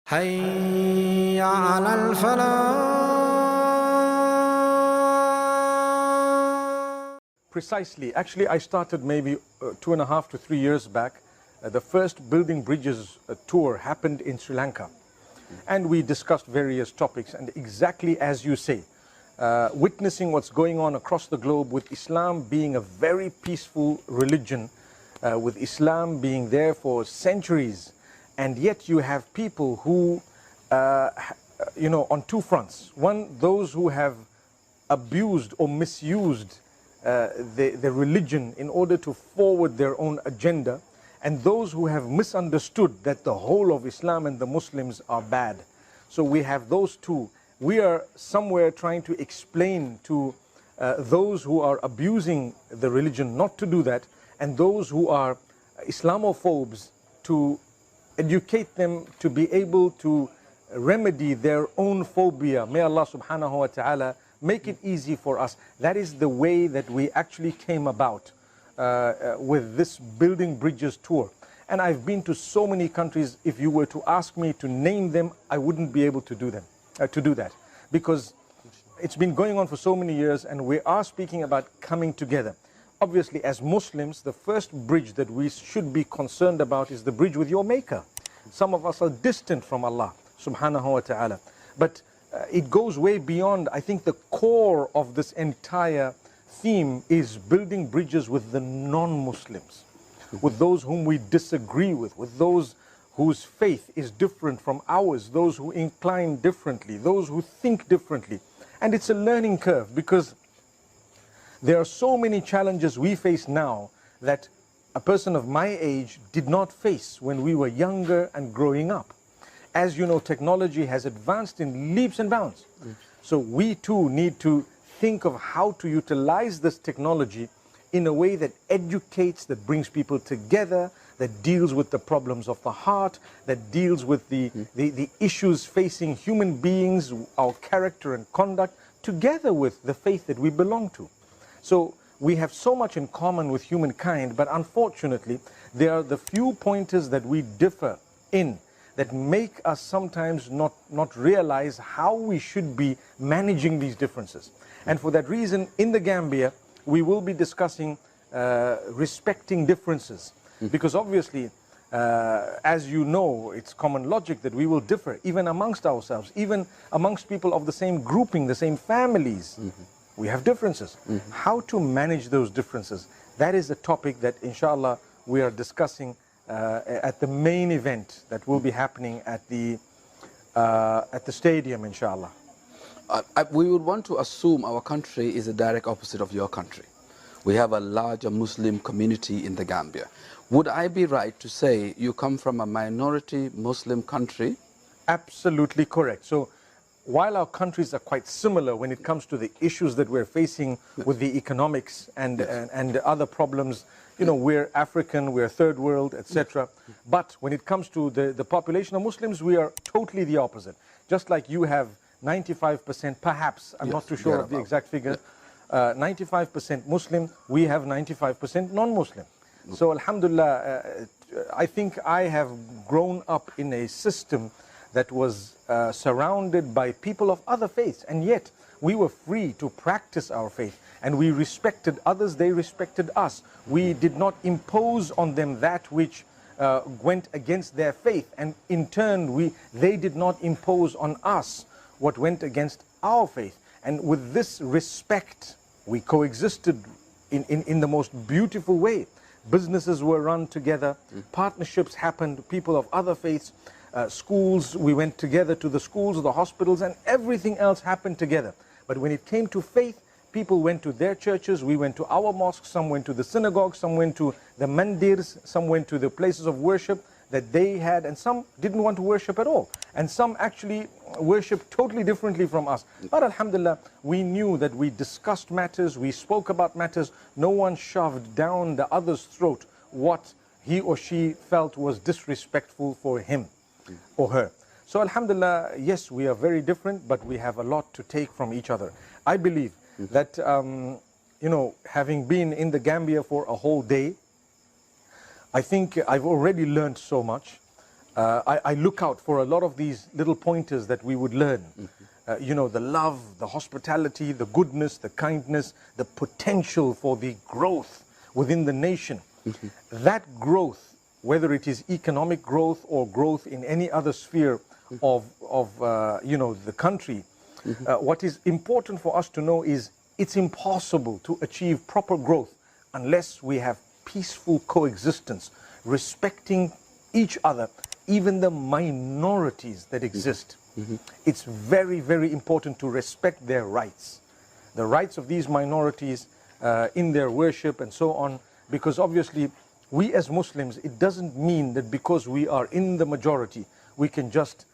حي على الفلاح. Precisely. Actually, I started maybe 2.5 to 3 years back. The first Building Bridges tour happened in Sri Lanka. And we discussed various topics. And exactly as you say, witnessing what's going on across the globe with Islam being a very peaceful religion, with Islam being there for centuries, and yet you have people who, on two fronts. One, those who have abused or misused the religion in order to forward their own agenda, and those who have misunderstood that the whole of Islam and the Muslims are bad. So we have those two. We are somewhere trying to explain to those who are abusing the religion not to do that, and those who are Islamophobes to educate them to be able to remedy their own phobia. May Allah subhanahu wa ta'ala make it easy for us. That is the way that we actually came about with this Building Bridges tour. And I've been to so many countries. If you were to ask me to name them, I wouldn't be able to do that, because it's been going on for so many years, and we are speaking about coming together. Obviously, as Muslims, the first bridge that we should be concerned about is the bridge with your Maker. Some of us are distant from Allah subhanahu wa ta'ala. But it goes way beyond. I think the core of this entire theme is building bridges with the non-Muslims, with those whom we disagree with those whose faith is different from ours, those who incline differently, those who think differently. And it's a learning curve, because there are so many challenges we face now that a person of my age did not face when we were younger and growing up. As you know, technology has advanced in leaps and bounds. So we too need to think of how to utilize this technology in a way that educates, that brings people together, that deals with the problems of the heart, that deals with the issues facing human beings, our character and conduct, together with the faith that we belong to. So we have so much in common with humankind, but unfortunately, there are the few pointers that we differ in that make us sometimes not realize how we should be managing these differences. And for that reason, in the Gambia, we will be discussing respecting differences. Because obviously, as you know, it's common logic that we will differ, even amongst ourselves, even amongst people of the same grouping, the same families. We have differences. How to manage those differences? That is a topic that, inshallah, we are discussing at the main event that will be happening at the stadium, inshallah. We would want to assume our country is the direct opposite of your country. We have a larger Muslim community in the Gambia. Would I be right to say you come from a minority Muslim country? Absolutely correct. So while our countries are quite similar when it comes to the issues that we're facing with the economics and other problems, we're African, we're third world, etc. But when it comes to the population of Muslims, we are totally the opposite. Just like you have 95%, perhaps, I'm not too sure of the exact figure, 95% Muslim, we have 95% non-Muslim. So alhamdulillah, I think I have grown up in a system that was surrounded by people of other faiths, and yet we were free to practice our faith, and we respected others, they respected us. We did not impose on them that which went against their faith, and in turn they did not impose on us what went against our faith. And with this respect, we coexisted in the most beautiful way. Businesses were run together, partnerships happened, people of other faiths, schools, we went together to the schools, the hospitals, and everything else happened together. But when it came to faith, people went to their churches, we went to our mosques, some went to the synagogues, some went to the mandirs, some went to the places of worship that they had, and some didn't want to worship at all. And some actually worshiped totally differently from us. But alhamdulillah, we knew that we discussed matters, we spoke about matters, no one shoved down the other's throat what he or she felt was disrespectful for him or her. So alhamdulillah, yes, we are very different, but we have a lot to take from each other. I believe that, having been in the Gambia for a whole day, I think I've already learned so much. I look out for a lot of these little pointers that we would learn. You know, the love, the hospitality, the goodness, the kindness, the potential for the growth within the nation. That growth, whether it is economic growth or growth in any other sphere of you know, the country, what is important for us to know is it's impossible to achieve proper growth unless we have peaceful coexistence, respecting each other, even the minorities that exist. It's very, very important to respect their rights, the rights of these minorities in their worship and so on, because obviously we as Muslims, it doesn't mean that because we are in the majority, we can just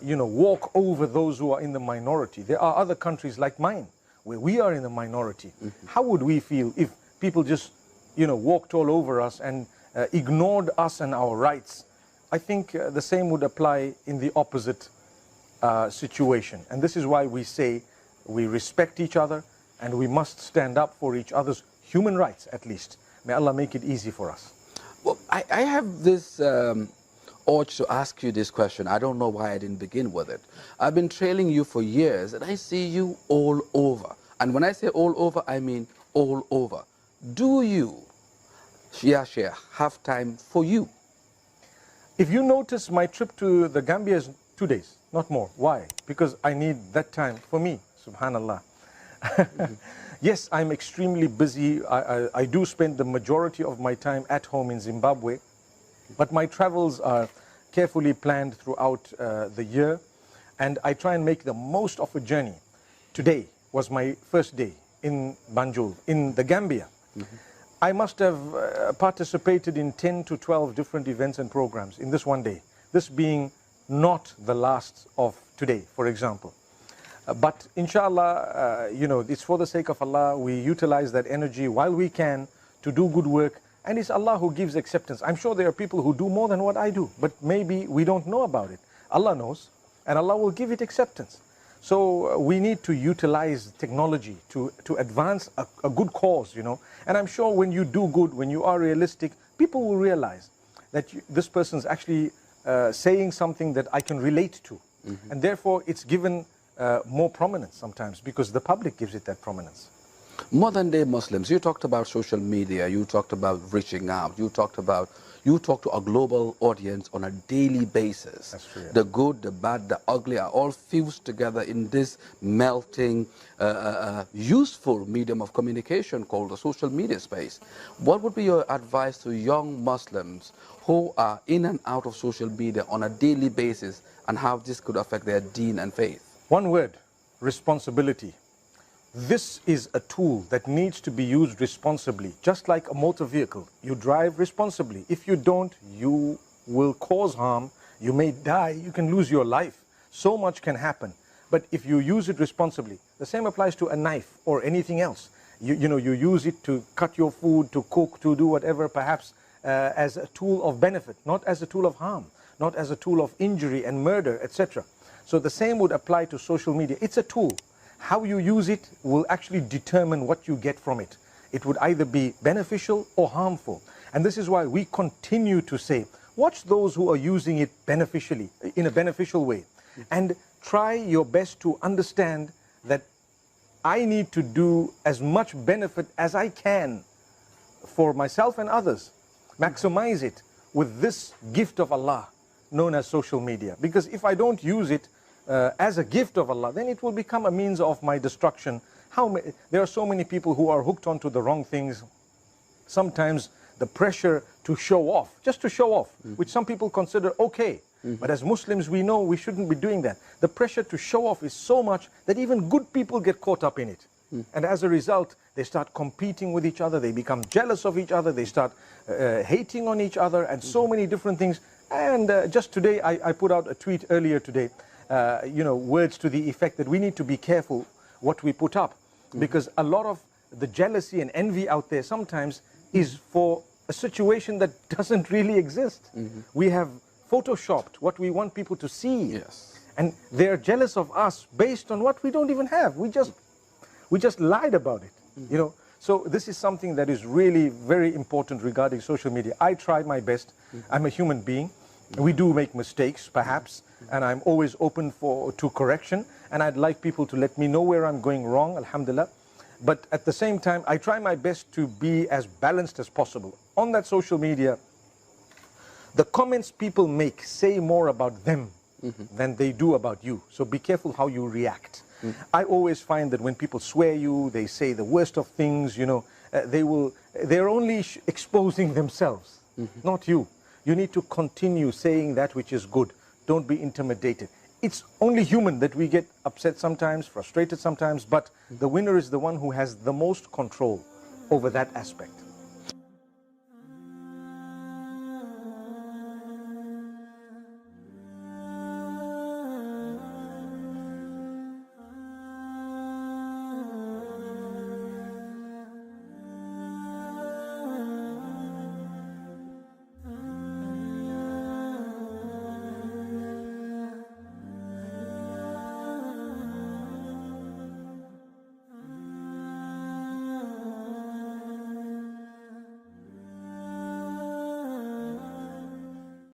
you know, walk over those who are in the minority. There are other countries like mine where we are in the minority. How would we feel if people just, you know, walked all over us and ignored us and our rights? I think the same would apply in the opposite situation. And this is why we say we respect each other and we must stand up for each other's human rights, at least. May Allah make it easy for us. Well, I have this urge to ask you this question. I don't know why I didn't begin with it. I've been trailing you for years and I see you all over. And when I say all over, I mean all over. Do you, Ya Sheikh, have time for you? If you notice, my trip to the Gambia is 2 days, not more. Why? Because I need that time for me, subhanallah. Yes, I'm extremely busy. I do spend the majority of my time at home in Zimbabwe, but my travels are carefully planned throughout the year, and I try and make the most of a journey. Today was my first day in Banjul, in the Gambia. I must have participated in 10 to 12 different events and programs in this one day, this being not the last of today, for example. But inshallah, you know, it's for the sake of Allah, we utilize that energy while we can to do good work, and it's Allah who gives acceptance. I'm sure there are people who do more than what I do, but maybe we don't know about it. Allah knows, and Allah will give it acceptance. So we need to utilize technology to advance a good cause, you know. And I'm sure when you do good, when you are realistic, people will realize that this person's actually saying something that I can relate to. And therefore, it's given more prominence sometimes because the public gives it that prominence. Modern day Muslims, you talked about social media, you talked about reaching out, you talk to a global audience on a daily basis. That's true, yeah. The good, the bad, the ugly are all fused together in this melting, useful medium of communication called the social media space. What would be your advice to young Muslims who are in and out of social media on a daily basis and how this could affect their deen and faith? One word: responsibility. This is a tool that needs to be used responsibly, just like a motor vehicle. You drive responsibly. If you don't, you will cause harm. You may die. You can lose your life. So much can happen. But if you use it responsibly, the same applies to a knife or anything else. You know, you use it to cut your food, to cook, to do whatever, perhaps as a tool of benefit, not as a tool of harm, not as a tool of injury and murder, etc. So the same would apply to social media. It's a tool. How you use it will actually determine what you get from it. It would either be beneficial or harmful. And this is why we continue to say, watch those who are using it beneficially, in a beneficial way. And try your best to understand that I need to do as much benefit as I can for myself and others. Maximize it with this gift of Allah known as social media. Because if I don't use it as a gift of Allah, then it will become a means of my destruction. There are so many people who are hooked onto the wrong things. Sometimes the pressure to show off, just to show off, which some people consider okay. But as Muslims, we know we shouldn't be doing that. The pressure to show off is so much that even good people get caught up in it. And as a result, they start competing with each other, they become jealous of each other, they start hating on each other, and so many different things. And just today, I put out a tweet earlier today, you know, words to the effect that we need to be careful what we put up. Because a lot of the jealousy and envy out there sometimes is for a situation that doesn't really exist. We have photoshopped what we want people to see. Yes. And they're jealous of us based on what we don't even have. We just lied about it, you know. So this is something that is really very important regarding social media. I try my best. I'm a human being. We do make mistakes, perhaps, and I'm always open to correction, and I'd like people to let me know where I'm going wrong, alhamdulillah. But at the same time, I try my best to be as balanced as possible. On that social media, the comments people make say more about them than they do about you. So be careful how you react. I always find that when people swear you, they say the worst of things, you know, they're only exposing themselves, not you. You need to continue saying that which is good. Don't be intimidated. It's only human that we get upset sometimes, frustrated sometimes, but the winner is the one who has the most control over that aspect.